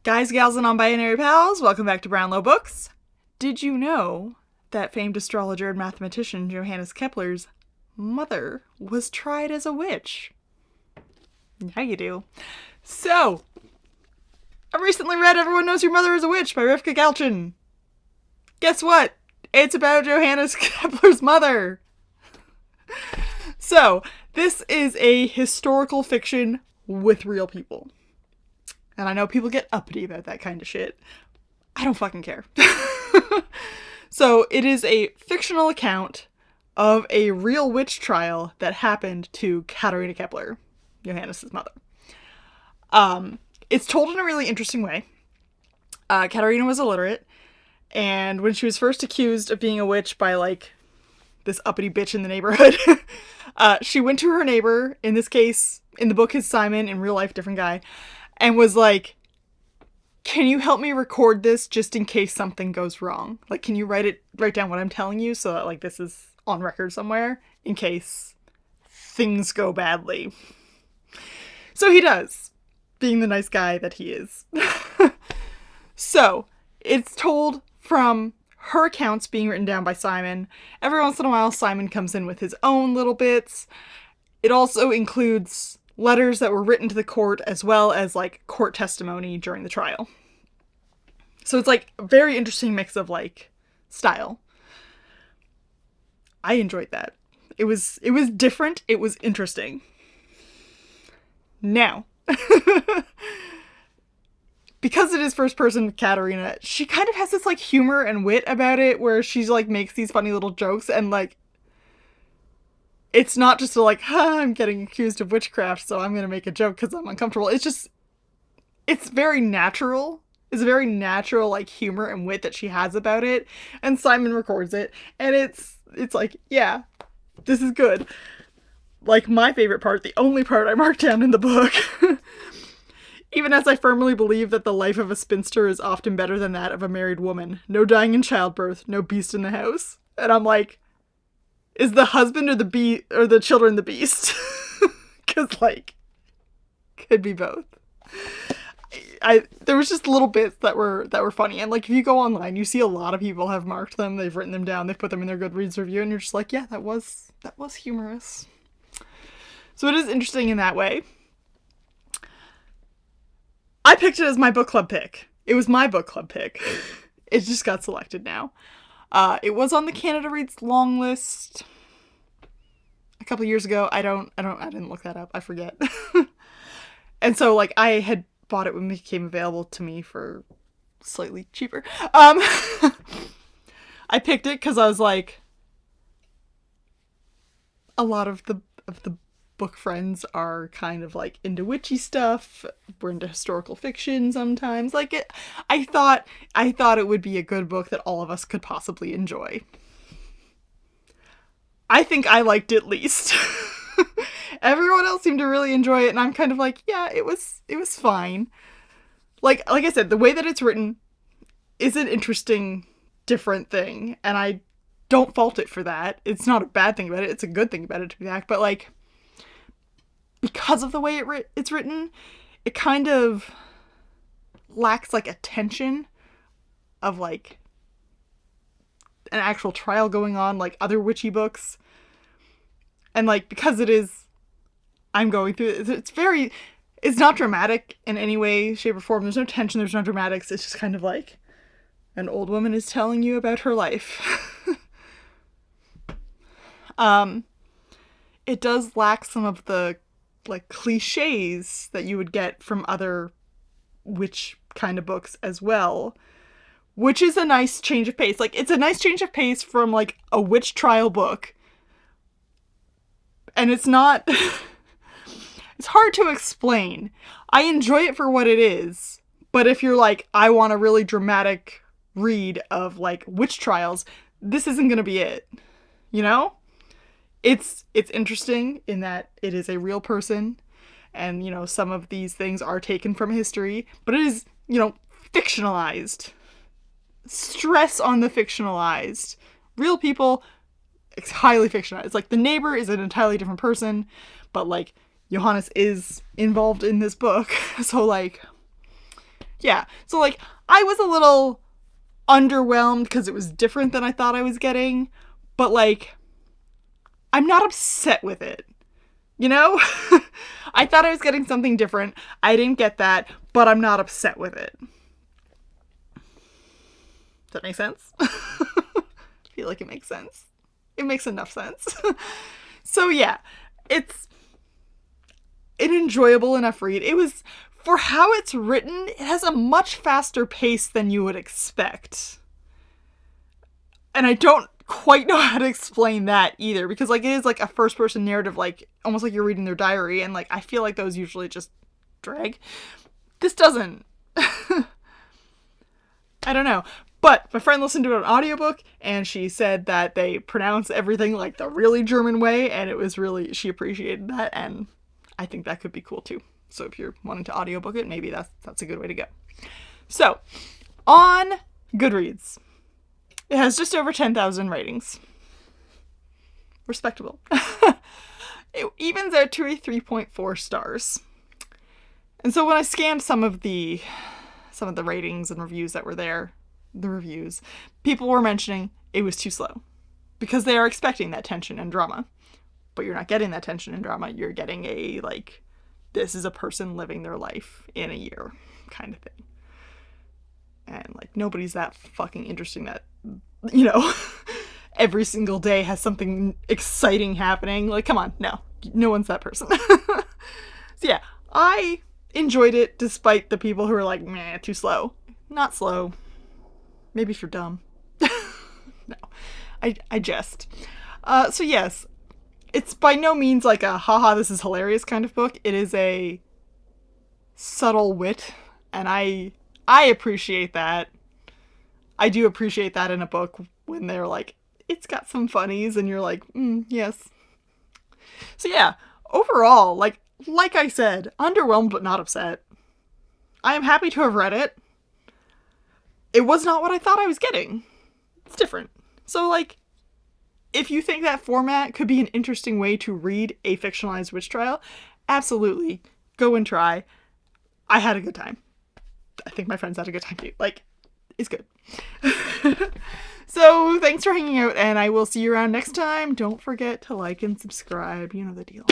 Guys, gals, and non-binary pals, welcome back to Brownlow Books. Did you know that famed astrologer and mathematician Johannes Kepler's mother was tried as a witch? Now you do. So, I recently read Everyone Knows Your Mother is a Witch by Rivka Galchen. Guess what? It's about Johannes Kepler's mother. So, this is a historical fiction with real people. And I know people get uppity about that kind of shit. I don't fucking care. So, it is a fictional account of a real witch trial that happened to Katharina Kepler, Johannes' mother. It's told in a really interesting way. Katharina was illiterate, and when she was first accused of being a witch by, like, this uppity bitch in the neighborhood, she went to her neighbor, in this case, in the book is Simon, in real life, different guy, and was like, can you help me record this just in case something goes wrong? Like, can you write down what I'm telling you so that, like, this is on record somewhere in case things go badly? So he does, being the nice guy that he is. So, it's told from her accounts being written down by Simon. Every once in a while, Simon comes in with his own little bits. It also includes letters that were written to the court as well as, like, court testimony during the trial. So it's, like, a very interesting mix of, like, style. I enjoyed that. It was different. It was interesting. Now, because it is first person Katharina, she kind of has this, like, humor and wit about it where she's, like, makes these funny little jokes and, like, it's not just a, like, I'm getting accused of witchcraft, so I'm gonna make a joke because I'm uncomfortable. It's just, it's very natural. It's a very natural, like, humor and wit that she has about it, and Simon records it, and it's like, yeah, this is good. Like, my favorite part, the only part I marked down in the book, even as I firmly believe that the life of a spinster is often better than that of a married woman. No dying in childbirth, no beast in the house. And I'm like, is the husband or the children the beast? Because, like, could be both. There was just little bits that were funny, and, like, if you go online, you see a lot of people have marked them, they've written them down, they've put them in their Goodreads review, and you're just like, yeah, that was humorous. So it is interesting in that way. I picked it as my book club pick. It was my book club pick. It just got selected now. It was on the Canada Reads long list a couple years ago. I didn't look that up. I forget. And so, like, I had bought it when it became available to me for slightly cheaper. I picked it because I was like, a lot of the book friends are kind of, like, into witchy stuff. We're into historical fiction sometimes. Like, I thought it would be a good book that all of us could possibly enjoy. I think I liked it least. Everyone else seemed to really enjoy it, and I'm kind of like, yeah, it was fine. Like I said, the way that it's written is an interesting, different thing, and I don't fault it for that. It's not a bad thing about it. It's a good thing about it, to be back. But, like, because of the way it's written, it kind of lacks, like, a tension of, like, an actual trial going on, like other witchy books. And, like, because I'm going through it, it's not dramatic in any way, shape, or form. There's no tension, there's no dramatics. It's just kind of like an old woman is telling you about her life. It does lack some of the, like, cliches that you would get from other witch kind of books as well, which is a nice change of pace. Like, it's a nice change of pace from, like, a witch trial book, and it's not it's hard to explain. I enjoy it for what it is, but if you're like, I want a really dramatic read of, like, witch trials, this isn't gonna be it, you know? It's interesting in that it is a real person, and, you know, some of these things are taken from history, but it is, you know, fictionalized. Stress on the fictionalized. Real people, it's highly fictionalized. Like, the neighbor is an entirely different person, but, like, Johannes is involved in this book, so, like, Yeah. So, like, I was a little underwhelmed because it was different than I thought I was getting. But, like, I'm not upset with it. You know? I thought I was getting something different. I didn't get that, but I'm not upset with it. Does that make sense? I feel like it makes sense. It makes enough sense. So yeah, it's an enjoyable enough read. It was, for how it's written, it has a much faster pace than you would expect. And I don't quite know how to explain that either, because like it is like a first person narrative, like almost like you're reading their diary, and like I feel like those usually just drag. This doesn't. I don't know. But my friend listened to an audiobook and she said that they pronounce everything like the really German way, and it was really, she appreciated that, and I think that could be cool too. So if you're wanting to audiobook it, maybe that's a good way to go. So, on Goodreads, it has just over 10,000 ratings. Respectable. It evens out to a 3.4 stars. And so when I scanned some of the ratings and reviews that were there, people were mentioning it was too slow because they are expecting that tension and drama, but you're not getting that tension and drama. You're getting a, like, this is a person living their life in a year kind of thing. And like, nobody's that fucking interesting that, you know, every single day has something exciting happening. Like, come on, no one's that person. So yeah, I enjoyed it despite the people who are like, meh, too slow. Not slow. Maybe if you're dumb. No, I jest. So yes, it's by no means like a haha, this is hilarious kind of book. It is a subtle wit, and I appreciate that. I do appreciate that in a book when they're like, it's got some funnies, and you're like, yes. So yeah, overall, like I said, underwhelmed but not upset. I am happy to have read it. It was not what I thought I was getting. It's different. So, like, if you think that format could be an interesting way to read a fictionalized witch trial, absolutely, go and try. I had a good time. I think my friends had a good time too. Like, it's good. So, thanks for hanging out, and I will see you around next time. Don't forget to like and subscribe. You know the deal.